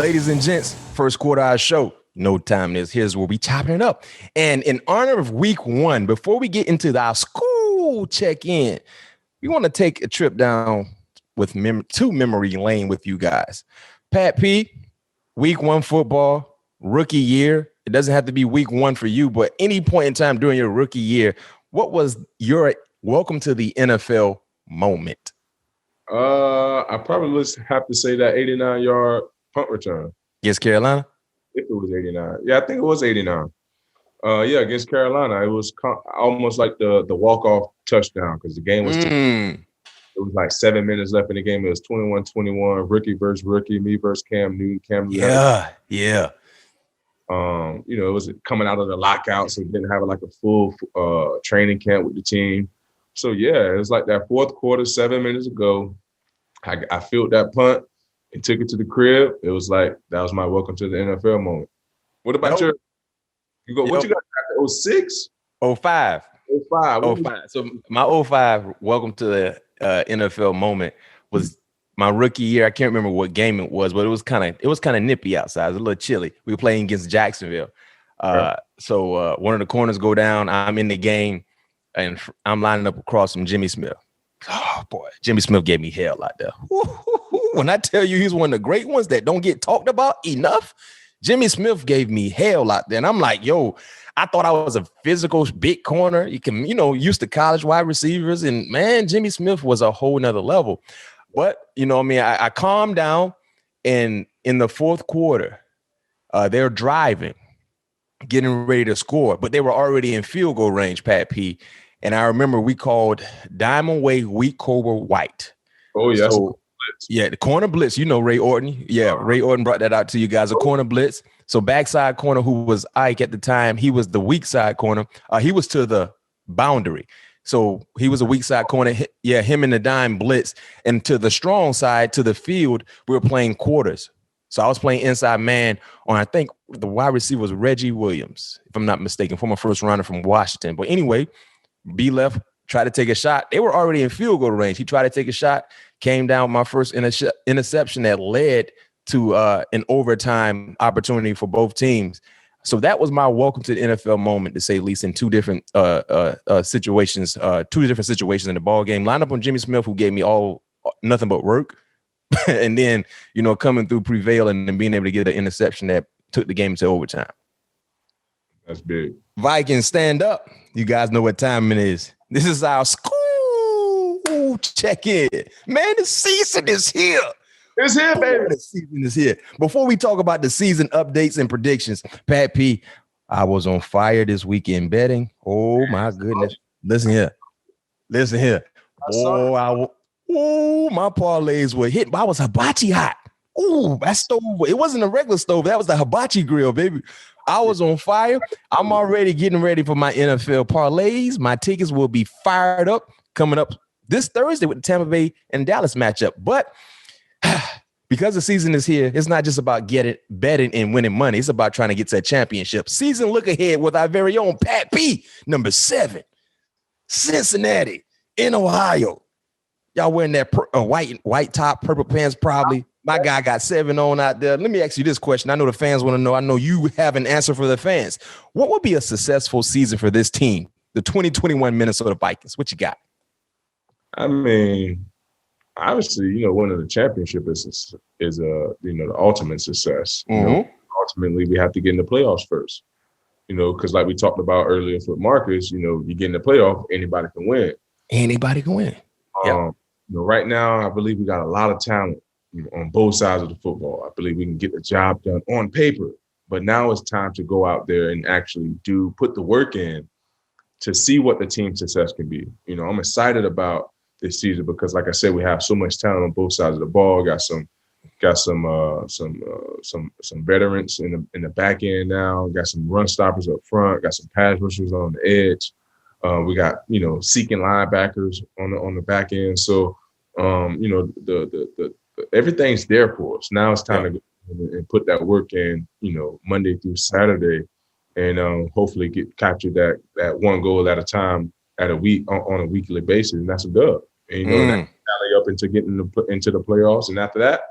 Ladies and gents, first quarter of our show. No time is here's where we chopping it up. And in honor of week 1, before we get into our SKOL Check-In, we want to take a trip down with to memory lane with you guys. Pat P, week 1 football, rookie year. It doesn't have to be week 1 for you, but any point in time during your rookie year, what was your welcome to the NFL moment? I probably have to say that 89-yard punt return. Against Carolina? If it was 89. Yeah, I think it was 89. Yeah, against Carolina. It was almost like the walk-off touchdown because the game was it was like 7 minutes left in the game. It was 21-21, rookie versus rookie, me versus Cam Newton. Yeah. It was coming out of the lockout, so we didn't have like a full training camp with the team. So, yeah, it was like that fourth quarter, 7 minutes ago. I filled that punt and took it to the crib. It was like, that was my welcome to the NFL moment. What about what you got after 06? 05. 05. So my 05 welcome to the NFL moment was my rookie year. I can't remember what game it was, but it was kind of nippy outside. It was a little chilly. We were playing against Jacksonville. So one of the corners go down. I'm in the game, and I'm lining up across from Jimmy Smith. Oh, boy. Jimmy Smith gave me hell out there. When I tell you he's one of the great ones that don't get talked about enough, Jimmy Smith gave me hell out there. And I'm like, yo, I thought I was a physical big corner. You can, used to college wide receivers. And, man, Jimmy Smith was a whole nother level. But, I calmed down. And in the fourth quarter, they're driving, getting ready to score. But they were already in field goal range, Pat P. And I remember we called Diamond Way Wheat Cobra White. Oh, yeah. So, the corner blitz. Ray Orton. Yeah, Ray Orton brought that out to you guys. A corner blitz. So backside corner, who was Ike at the time, he was the weak side corner. He was to the boundary. So he was a weak side corner. Yeah, him and the dime blitz. And to the strong side, to the field, we were playing quarters. So I was playing inside man on, I think, the wide receiver was Reggie Williams, if I'm not mistaken, former first rounder from Washington. But anyway, B left, tried to take a shot. They were already in field goal range. He tried to take a shot, came down with my first interception that led to an overtime opportunity for both teams. So that was my welcome to the NFL moment, to say at least, in two different situations in the ball game. Lined up on Jimmy Smith, who gave me nothing but work. And then, coming through, prevailing and being able to get an interception that took the game to overtime. That's big. Vikings, stand up. You guys know what time it is. This is our SKOL Check-In. Man, the season is here. It's here, baby. The season is here. Before we talk about the season updates and predictions, Pat P, I was on fire this weekend betting. Oh, my goodness. Listen here. My parlays were hitting. I was hibachi hot. Ooh, that stove. It wasn't a regular stove. That was the hibachi grill, baby. I was on fire. I'm already getting ready for my NFL parlays. My tickets will be fired up coming up this Thursday with the Tampa Bay and Dallas matchup. But because the season is here, it's not just about betting and winning money. It's about trying to get to a championship. Season look ahead with our very own Pat P, number 7, Cincinnati in Ohio. Y'all wearing that white top, purple pants probably. My guy got 7 on out there. Let me ask you this question. I know the fans want to know. I know you have an answer for the fans. What would be a successful season for this team, the 2021 Minnesota Vikings? What you got? I mean, obviously, winning the championship is the ultimate success. Mm-hmm. Ultimately, we have to get in the playoffs first. Because like we talked about earlier with Marcus, you get in the playoff, anybody can win. Anybody can win. Yeah. Right now, I believe we got a lot of talent on both sides of the football. I believe we can get the job done on paper, but now it's time to go out there and actually put the work in to see what the team success can be. I'm excited about this season because, like I said, we have so much talent on both sides of the ball. Got some veterans in the back end now. Got some run stoppers up front. Got some pass rushers on the edge. We got seeking linebackers on the back end. So the everything's there for us. Now it's time to go and put that work in. Monday through Saturday, and hopefully capture that one goal at a time at a week on a weekly basis, and that's a dub. And that tally up into getting into the playoffs, and after that,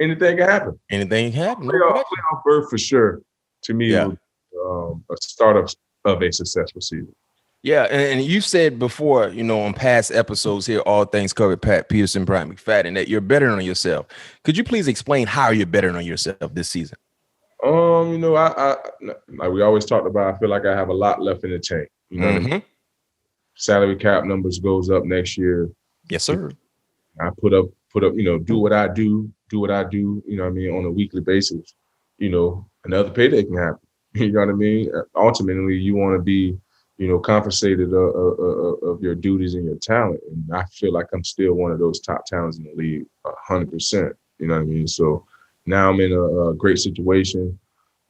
anything can happen. Anything can happen. No Playoff berth for sure. To me, Yeah. was a start of a successful season. Yeah, and you said before, on past episodes here, All Things Covered, Peterson, Bryant McFadden, that you're betting on yourself. Could you please explain how you're betting on yourself this season? I like we always talked about, I feel like I have a lot left in the tank. You know what I mean? Salary cap numbers goes up next year. Yes, sir. I put up, do what I do, you know what I mean, on a weekly basis. Another payday can happen. You know what I mean? Ultimately, you want to be, compensated of your duties and your talent. And I feel like I'm still one of those top talents in the league, 100%. You know what I mean? So now I'm in a great situation.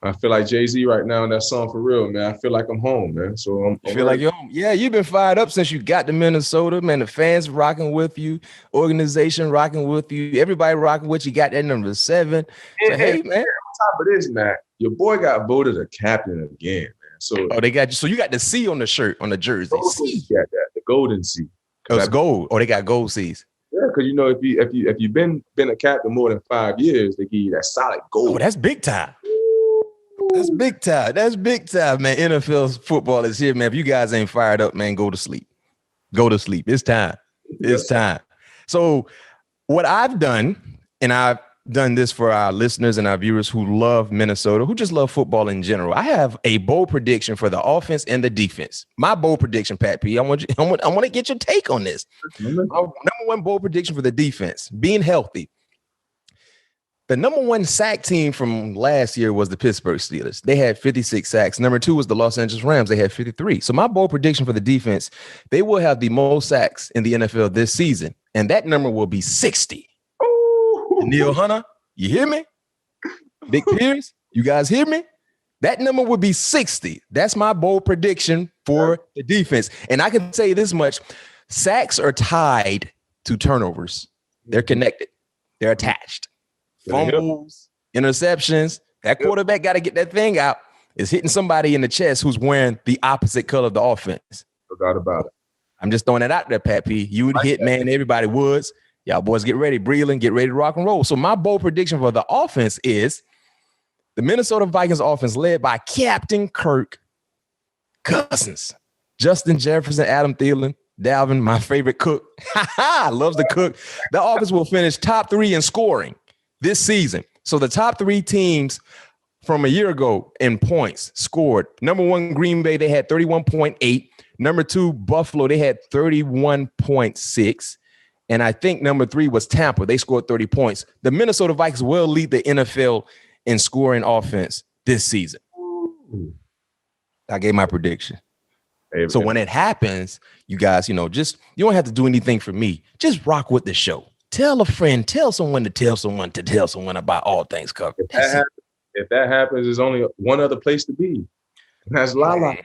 I feel like Jay-Z right now in that song For Real, man. I feel like I'm home, man. So I feel like you're home. Yeah, you've been fired up since you got to Minnesota, man. The fans rocking with you, organization rocking with you, everybody rocking with you. Got that number 7. So, hey, man. On top of this, Matt, your boy got voted a captain again, man. So they got you. So you got the C on the shirt, on the jersey. C. Got that, the golden C. Oh, it's gold. They got gold C's. Yeah, because if you've been a captain more than 5 years, they give you that solid gold. Oh, that's big time. That's big time. That's big time, man. NFL football is here, man. If you guys ain't fired up, man, go to sleep. Go to sleep. It's time. It's time. So what I've done, and I've done this for our listeners and our viewers who love Minnesota, who just love football in general. I have a bold prediction for the offense and the defense. My bold prediction, Pat P. I want to get your take on this. Number one bold prediction for the defense, being healthy. The number 1 sack team from last year was the Pittsburgh Steelers. They had 56 sacks. Number 2 was the Los Angeles Rams. They had 53. So my bold prediction for the defense, they will have the most sacks in the NFL this season. And that number will be 60. Neil Hunter, you hear me? Big Pierce, you guys hear me? That number would be 60. That's my bold prediction for the defense. And I can say this much. Sacks are tied to turnovers. They're connected. They're attached. Fumbles, interceptions. That quarterback got to get that thing out. Is hitting somebody in the chest who's wearing the opposite color of the offense. No doubt about it. I'm just throwing it out there, Pat P. You would hit, man. Everybody would. Y'all boys get ready, Breland, get ready to rock and roll. So my bold prediction for the offense is the Minnesota Vikings offense led by Captain Kirk Cousins, Justin Jefferson, Adam Thielen, Dalvin, my favorite cook. Loves the cook. The offense will finish top 3 in scoring this season. So the top 3 teams from a year ago in points scored. Number 1, Green Bay, they had 31.8. Number 2, Buffalo, they had 31.6. And I think number 3 was Tampa. They scored 30 points. The Minnesota Vikings will lead the NFL in scoring offense this season. I gave my prediction. So when it happens, you guys, you don't have to do anything for me. Just rock with the show. Tell a friend, tell someone to tell someone about All Things Covered. If that happens, there's only one other place to be. And that's Lala.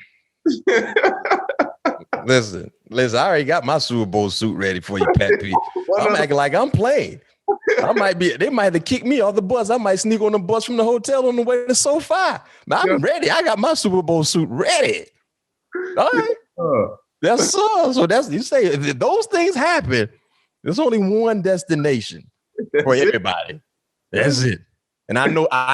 Listen, I already got my Super Bowl suit ready for you, Pat P. I'm acting like I'm playing. They might have to kick me off the bus. I might sneak on the bus from the hotel on the way to SoFi. I'm ready. I got my Super Bowl suit ready. All right. That's so that's, you say, if those things happen, there's only one destination for everybody. That's it. And I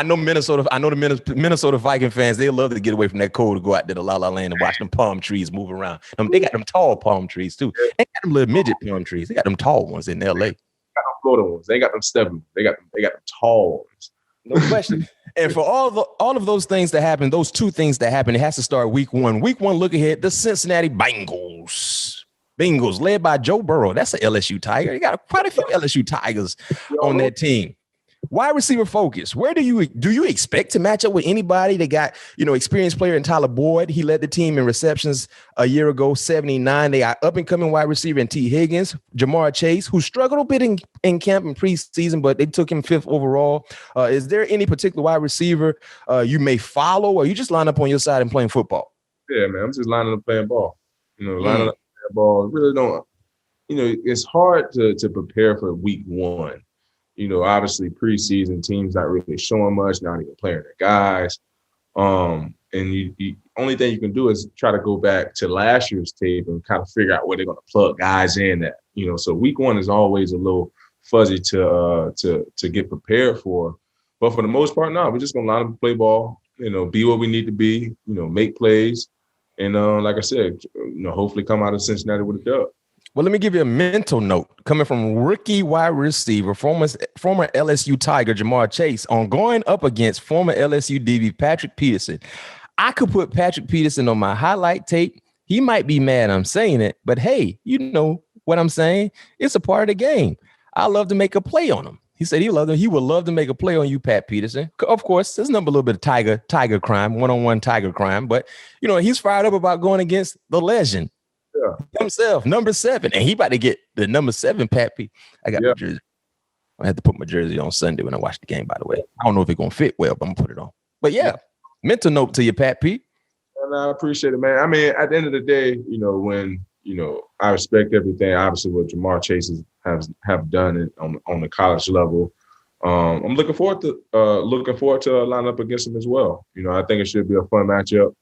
know Minnesota. I know the Minnesota Viking fans. They love to get away from that cold to go out to the La La Land and watch them palm trees move around. They got them tall palm trees too. They got them little midget palm trees. They got them tall ones in L.A. They got them Florida ones. They got them stubby. They got them tall ones. No question. And for all of those things to happen, those 2 things that happen, it has to start week 1. Week 1, look ahead. The Cincinnati Bengals led by Joe Burrow. That's an LSU Tiger. You got quite a few LSU Tigers on that team. Wide receiver focus. Where do you expect to match up with anybody? They got, experienced player in Tyler Boyd. He led the team in receptions a year ago, 79. They got up and coming wide receiver in T. Higgins, Jamar Chase, who struggled a bit in camp and preseason, but they took him 5th overall. Is there any particular wide receiver you may follow, or you just line up on your side and playing football? Yeah, man. I'm just lining up playing ball. Lining up playing ball. Really don't. It's hard to prepare for week 1. Obviously preseason teams not really showing much, not even playing their guys. And you only thing you can do is try to go back to last year's tape and kind of figure out where they're going to plug guys in at. So week 1 is always a little fuzzy to get prepared for. But for the most part, no, we're just gonna line up and play ball. Be what we need to be. Make plays, and like I said, hopefully come out of Cincinnati with a dub. Well, let me give you a mental note coming from rookie wide receiver, former LSU Tiger Jamar Chase, on going up against former LSU DB Patrick Peterson. I could put Patrick Peterson on my highlight tape. He might be mad I'm saying it, but hey, you know what I'm saying? It's a part of the game. I love to make a play on him. He said he would love to make a play on you, Pat Peterson. Of course, there's a little bit of tiger crime, one-on-one tiger crime, but he's fired up about going against the legend himself, number 7, and he about to get the number 7 Pat P. I got my jersey. I had to put my jersey on Sunday when I watched the game, by the way. I don't know if it's gonna fit well, but I'm gonna put it on. But mental note to you, Pat P. And I appreciate it, man. I mean, at the end of the day, when I respect everything, obviously what Jamar Chase have done it on the college level. I'm looking forward to line up against him as well. I think it should be a fun matchup.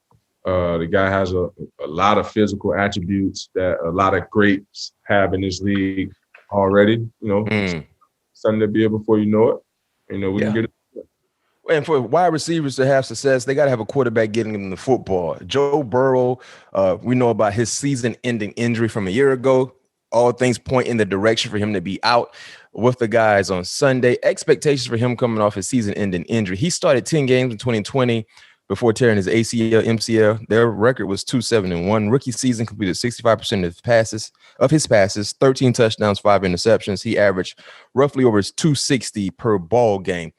The guy has a lot of physical attributes that a lot of greats have in this league already. Something to be able before you know it. We can get it. And for wide receivers to have success, they got to have a quarterback getting them the football. Joe Burrow, we know about his season-ending injury from a year ago. All things point in the direction for him to be out with the guys on Sunday. Expectations for him coming off his season-ending injury. He started 10 games in 2020 before tearing his ACL, MCL. Their record was 2-7-1. Rookie season completed 65% of his passes, 13 touchdowns, 5 interceptions. He averaged roughly over 260 per ball game.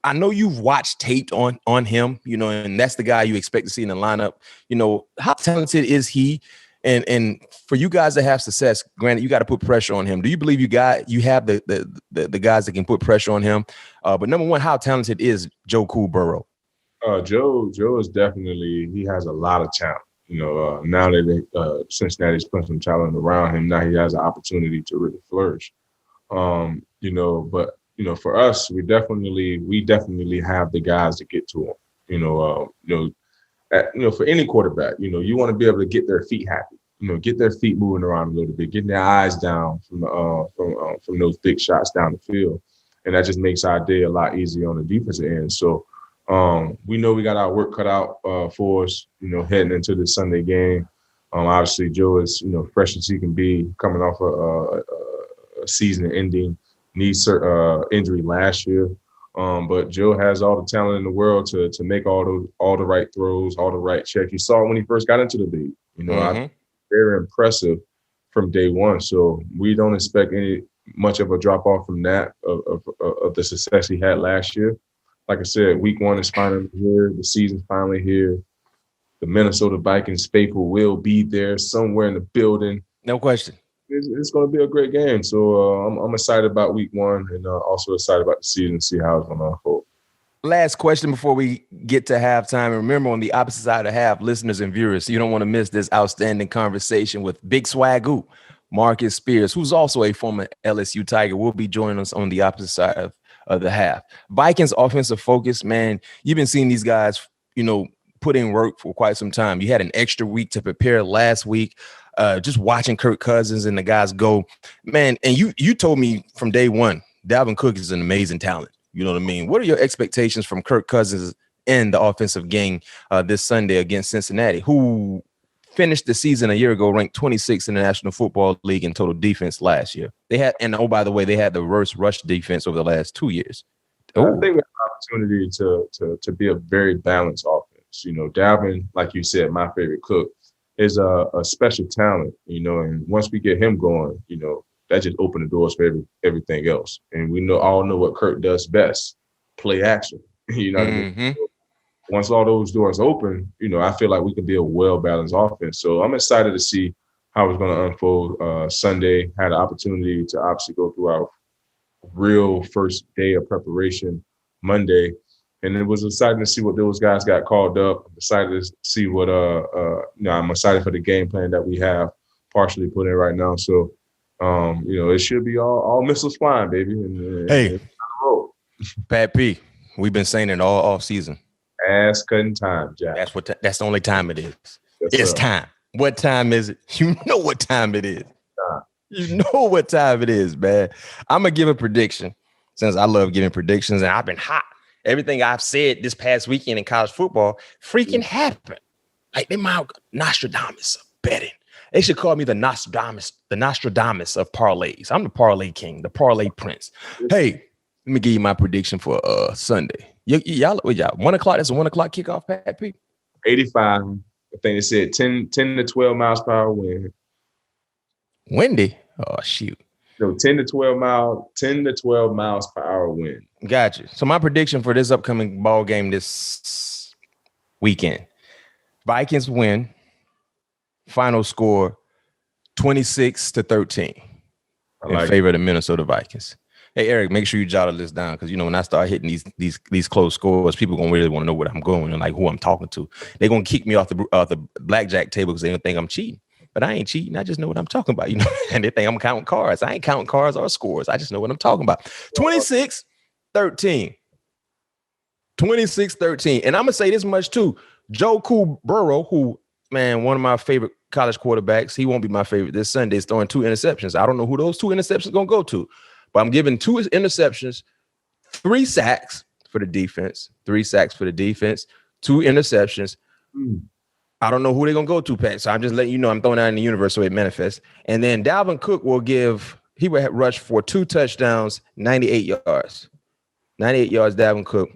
I know you've watched tape on him, and that's the guy you expect to see in the lineup. How talented is he? And for you guys to have success, granted, you got to put pressure on him. Do you believe you have the guys that can put pressure on him? But number one, how talented is Joe Burrow? Joe is definitely, he has a lot of talent. Now that Cincinnati's putting some talent around him, now he has an opportunity to really flourish. But for us, we definitely have the guys to get to him. For any quarterback, you want to be able to get their feet happy, get their feet moving around a little bit, getting their eyes down from those big shots down the field, and that just makes our day a lot easier on the defensive end. So we know we got our work cut out for us, heading into the Sunday game. Obviously, Joe is fresh as he can be, coming off a season-ending knee injury last year. But Joe has all the talent in the world to make all the right throws, all the right checks. You saw it when he first got into the league. Very impressive from day one. So we don't expect much of a drop off from that of the success he had last year. Like I said, week 1 is finally here. The season's finally here. The Minnesota Vikings faithful will be there somewhere in the building. No question. It's going to be a great game. So I'm excited about week 1 and also excited about the season, see how it's going to unfold. Last question before we get to halftime. And remember, on the opposite side of half, listeners and viewers, you don't want to miss this outstanding conversation with Big Swagoo, Marcus Spears, who's also a former LSU Tiger, will be joining us on the opposite side of the half. Vikings offensive focus, man, you've been seeing these guys, put in work for quite some time. You had an extra week to prepare last week. Just watching Kirk Cousins and the guys go, man. And you told me from day one, Dalvin Cook is an amazing talent. You know what I mean? What are your expectations from Kirk Cousins in the offensive game this Sunday against Cincinnati, who finished the season a year ago ranked 26th in the National Football League in total defense last year? They had, and oh, by the way, they had the worst rush defense over the last 2 years. I think we have an opportunity to be a very balanced offense. Dalvin, like you said, my favorite Cook, is a special talent, and once we get him going, that just opened the doors for everything else. And we all know what Kirk does best, play action. What I mean? So once all those doors open, I feel like we can be a well-balanced offense. So I'm excited to see how it's going to unfold Sunday. Had an opportunity to obviously go through our real first day of preparation Monday. And it was exciting to see what those guys got called up. I'm excited to see what I'm excited for the game plan that we have partially put in right now. So, it should be all missiles flying, baby. And Pat P, we've been saying it all off season. Ass cutting time, Jack. That's the only time it is. Yes, it's sir. time. What time is it? You know what time it is. You know what time it is, man. I'm going to give a prediction since I love giving predictions and I've been hot. Everything I've said this past weekend in college football freaking happened. Like they might Nostradamus of betting. They should call me the Nostradamus of parlays. I'm the parlay king, the parlay prince. Hey, let me give you my prediction for Sunday. Y'all 1 o'clock. That's a 1 o'clock kickoff, Pat P. 85. I think they said 10 to 12 miles per hour wind. Windy? Oh, shoot. No, 10 to 12 miles per hour wind. Gotcha. So my prediction for this upcoming ball game this weekend, Vikings win. Final score 26-13 in favor of the Minnesota Vikings. Hey, Eric, make sure you jot this down because, you know, when I start hitting these close scores, people going to really want to know what I'm going and like who I'm talking to. They're going to kick me off the blackjack table because they don't think I'm cheating. But I ain't cheating. I just know what I'm talking about, you know, and they think I'm counting cards. I ain't counting cards or scores. I just know what I'm talking about. 26-13. 26-13. And I'm going to say this much, too. Joe Burrow, who, man, one of my favorite college quarterbacks, he won't be my favorite this Sunday. He's throwing 2 interceptions. I don't know who those 2 interceptions going to go to, but I'm giving 2 interceptions, 3 sacks for the defense, 2 interceptions. I don't know who they're going to go to, Pat. So I'm just letting you know I'm throwing out in the universe so it manifests. And then Dalvin Cook he will rush for 2 touchdowns, 98 yards. 98 yards, Dalvin Cook.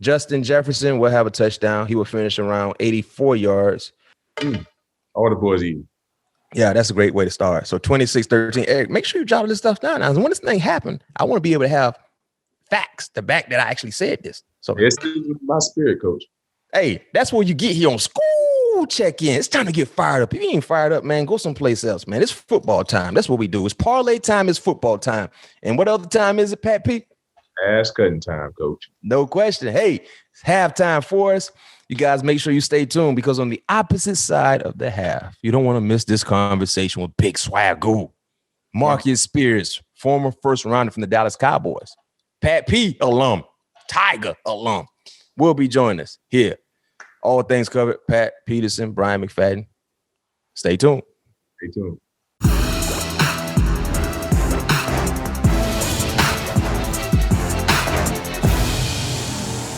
Justin Jefferson will have a touchdown. He will finish around 84 yards. All the boys eat. Yeah, that's a great way to start. So 26-13. Eric, make sure you jot this stuff down. Now, when this thing happened, I want to be able to have facts to back that I actually said this. So it's my spirit, coach. Hey, that's what you get here on SKOL Check-In. It's time to get fired up. If you ain't fired up, man, go someplace else, man. It's football time. That's what we do. It's parlay time. It's football time. And what other time is it, Pat P? Ass cutting time, coach. No question. Hey, it's halftime for us. You guys make sure you stay tuned because on the opposite side of the half, you don't want to miss this conversation with Big Swagoo, Marcus Spears, former first rounder from the Dallas Cowboys, Pat P alum, Tiger alum, will be joining us here. All things covered, Pat, Peterson, Bryant McFadden. Stay tuned. Stay tuned.